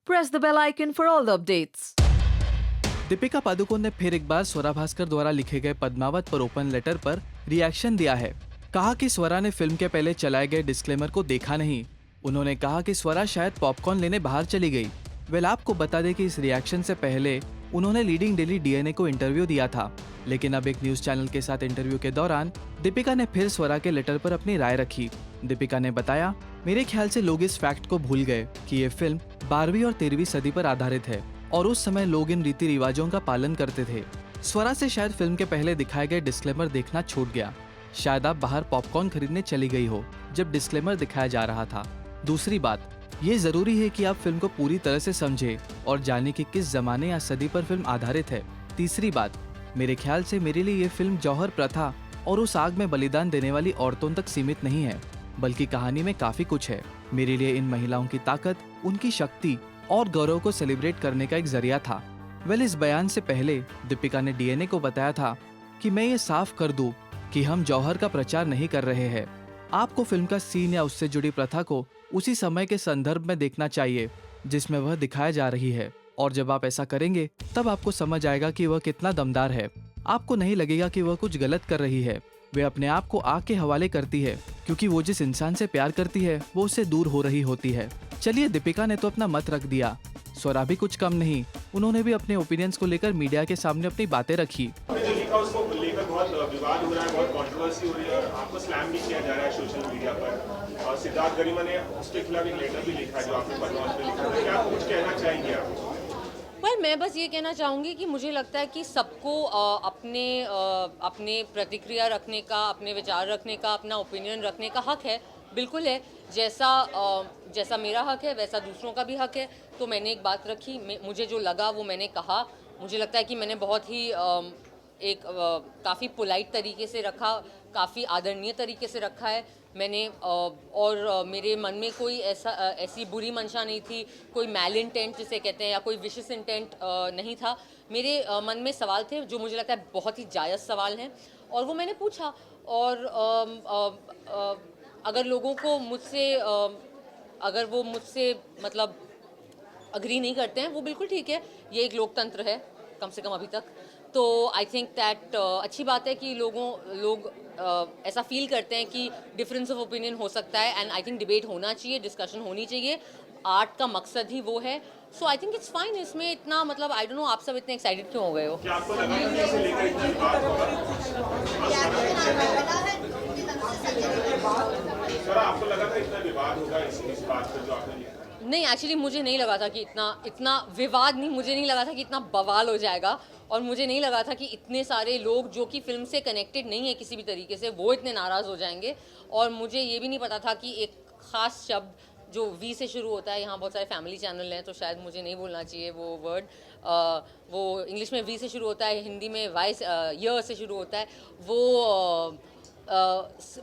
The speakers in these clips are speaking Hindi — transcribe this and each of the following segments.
press the bell icon for all the updates. Deepika Padukone ने फिर एक बार स्वरा भास्कर द्वारा लिखे गए पद्मावत पर ओपन लेटर पर रिएक्शन दिया है। कहा कि स्वरा ने फिल्म के पहले चलाए गए डिस्क्लेमर को देखा नहीं। उन्होंने कहा कि स्वरा शायद पॉपकॉर्न लेने बाहर चली गई। वेल, आपको बता दें कि इस रिएक्शन से पहले उन्होंने लीडिंग डेली डीएनए को इंटरव्यू दिया था, लेकिन अब एक न्यूज चैनल के साथ इंटरव्यू के दौरान दीपिका ने फिर स्वरा के लेटर पर अपनी राय रखी। दीपिका ने बताया, मेरे ख्याल से लोग इस फैक्ट को भूल गए कि ये फिल्म 12वीं और 13वीं सदी पर आधारित है और उस समय लोग इन रीति रिवाजों का पालन करते थे। स्वरा से शायद फिल्म के पहले दिखाए गए डिस्क्लेमर देखना छूट गया। शायद आप बाहर पॉपकॉर्न खरीदने चली गई हो जब डिस्क्लेमर दिखाया जा रहा था। दूसरी बात, ये जरूरी है कि आप फिल्म को पूरी तरह से समझे और जाने कि किस जमाने या सदी पर फिल्म आधारित है। तीसरी बात, मेरे ख्याल से मेरे लिए ये फिल्म जौहर प्रथा और उस आग में बलिदान देने वाली औरतों तक सीमित नहीं है, बल्कि कहानी में काफी कुछ है। मेरे लिए इन महिलाओं की ताकत, उनकी शक्ति और गौरव को सेलिब्रेट करने का एक जरिया था। वेल, इस बयान से पहले दीपिका ने डीएनए को बताया था कि मैं ये साफ कर दूं कि हम जौहर का प्रचार नहीं कर रहे हैं। आपको फिल्म का सीन या उससे जुड़ी प्रथा को उसी समय के संदर्भ में देखना चाहिए जिसमें वह दिखाया जा रही है, और जब आप ऐसा करेंगे तब आपको समझ आएगा कि वह कितना दमदार है। आपको नहीं लगेगा कि वह कुछ गलत कर रही है। वे अपने आप को आग के हवाले करती है क्योंकि वो जिस इंसान से प्यार करती है वो उससे दूर हो रही होती है। चलिए, दीपिका ने तो अपना मत रख दिया, स्वरा भी कुछ कम नहीं। उन्होंने भी अपने ओपिनियंस को लेकर मीडिया के सामने अपनी बातें रखी। जो लिखा उसको लेकर बहुत विवाद हो रहा है, बहुत कंट्रोवर्सी हो रही है, आपको स्लैम भी किया जा रहा है सोशल मीडिया पर। और सिद्धार्थ गरिमा ने उसके खिलाफ एक लेटर भी लिखा है जो आपने पद्मावत में लिखा था। क्या आप कुछ कहना चाहेंगे आप? मैं बस ये कहना चाहूँगी कि मुझे लगता है कि सबको अपने प्रतिक्रिया रखने का, अपने विचार रखने का, अपना ओपिनियन रखने का हक है, बिल्कुल है। जैसा मेरा हक है वैसा दूसरों का भी हक है। तो मैंने एक बात रखी, मुझे जो लगा वो मैंने कहा। मुझे लगता है कि मैंने बहुत ही काफ़ी पोलाइट तरीके से रखा, काफ़ी आदरणीय तरीके से रखा है मैंने। मेरे मन में कोई ऐसी बुरी मंशा नहीं थी, कोई मैल इंटेंट जिसे कहते हैं या कोई विशियस इंटेंट नहीं था। मेरे मन में सवाल थे जो मुझे लगता है बहुत ही जायज़ सवाल हैं, और वो मैंने पूछा। और अगर लोगों को अगर वो मुझसे मतलब अग्री नहीं करते हैं, वो बिल्कुल ठीक है। ये एक लोकतंत्र है, कम से कम अभी तक। तो आई थिंक दैट अच्छी बात है कि लोग ऐसा फील करते हैं कि डिफरेंस ऑफ ओपिनियन हो सकता है। एंड आई थिंक डिबेट होना चाहिए, डिस्कशन होनी चाहिए। आर्ट का मकसद ही वो है। सो आई थिंक इट्स फाइन। इसमें इतना मतलब आई डोंट नो आप सब इतने एक्साइटेड क्यों हो गए हो? क्या आपको लगा कि इसे लेकर इतना विवाद होगा? सर, आपको लगा था इतना विवाद होगा इस बात पर जो आपने लिखा? नहीं, एक्चुअली मुझे नहीं लगा था कि इतना विवाद नहीं, मुझे नहीं लगा था कि इतना बवाल हो जाएगा। और मुझे नहीं लगा था कि इतने सारे लोग जो कि फिल्म से कनेक्टेड नहीं है किसी भी तरीके से, वो इतने नाराज़ हो जाएंगे। और मुझे ये भी नहीं पता था कि एक ख़ास शब्द जो वी से शुरू होता है, यहाँ बहुत सारे फैमिली चैनल हैं तो शायद मुझे नहीं बोलना चाहिए वो वर्ड। वो इंग्लिश में वी से शुरू होता है, हिंदी में वाई य से शुरू होता है। वो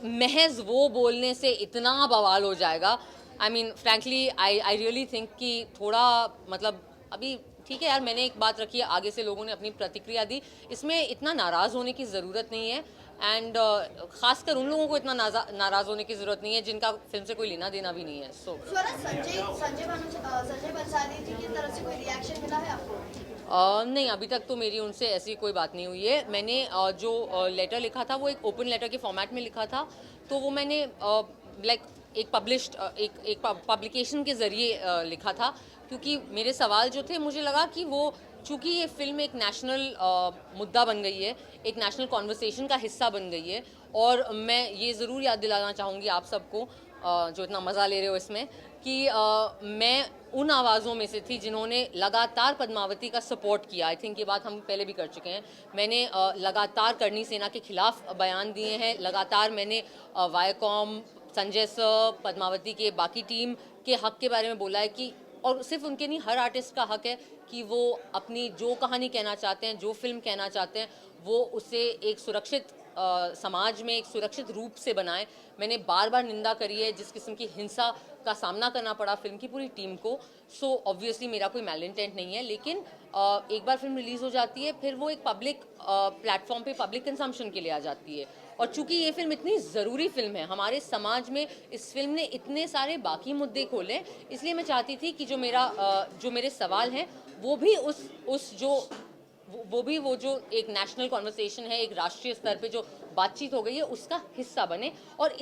महज वो बोलने से इतना बवाल हो जाएगा। I mean frankly I really think कि थोड़ा मतलब अभी ठीक है यार, मैंने एक बात रखी है, आगे से लोगों ने अपनी प्रतिक्रिया दी, इसमें इतना नाराज़ होने की ज़रूरत नहीं है। एंड खासकर उन लोगों को इतना नाराज़ होने की ज़रूरत नहीं है जिनका फिल्म से कोई लेना देना भी नहीं है। सो संजय बंसाली जी की तरफ से कोई रिएक्शन मिला है आपको? नहीं, अभी तक तो मेरी उनसे ऐसी कोई बात नहीं हुई है। मैंने जो लेटर लिखा था वो एक ओपन लेटर के फॉर्मेट में लिखा था। तो वो मैंने लाइक एक पब्लिकेशन के ज़रिए लिखा था, क्योंकि मेरे सवाल जो थे, मुझे लगा कि वो चूँकि ये फिल्म एक नेशनल मुद्दा बन गई है, एक नेशनल कॉन्वर्सेशन का हिस्सा बन गई है। और मैं ये ज़रूर याद दिलाना चाहूँगी आप सबको जो इतना मज़ा ले रहे हो इसमें, कि मैं उन आवाज़ों में से थी जिन्होंने लगातार पद्मावती का सपोर्ट किया। आई थिंक ये बात हम पहले भी कर चुके हैं। मैंने लगातार करणी सेना के खिलाफ बयान दिए हैं। लगातार मैंने वायकॉम, संजय सर, पद्मावती के बाकी टीम के हक के बारे में बोला है कि, और सिर्फ उनके नहीं, हर आर्टिस्ट का हक है कि वो अपनी जो कहानी कहना चाहते हैं, जो फिल्म कहना चाहते हैं, वो उसे एक सुरक्षित समाज में एक सुरक्षित रूप से बनाएं। मैंने बार बार निंदा करी है जिस किस्म की हिंसा का सामना करना पड़ा फिल्म की पूरी टीम को। सो ऑब्वियसली मेरा कोई मैल इंटेंट नहीं है, लेकिन एक बार फिल्म रिलीज़ हो जाती है, फिर वो एक पब्लिक प्लेटफॉर्म पे पब्लिक कंजम्पशन के लिए आ जाती है। और चूंकि ये फिल्म इतनी ज़रूरी फिल्म है हमारे समाज में, इस फिल्म ने इतने सारे बाकी मुद्दे खोले, इसलिए मैं चाहती थी कि जो मेरे सवाल हैं वो भी वो जो एक नेशनल कॉन्वर्सेशन है, एक राष्ट्रीय स्तर पे जो बातचीत हो गई है उसका हिस्सा बने। और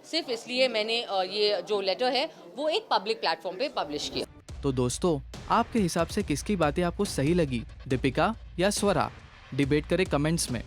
सिर्फ इसलिए मैंने ये जो लेटर है वो एक पब्लिक प्लेटफॉर्म पे पब्लिश किया। तो दोस्तों, आपके हिसाब से किसकी बातें आपको सही लगी, दीपिका या स्वरा? डिबेट करें कमेंट्स में।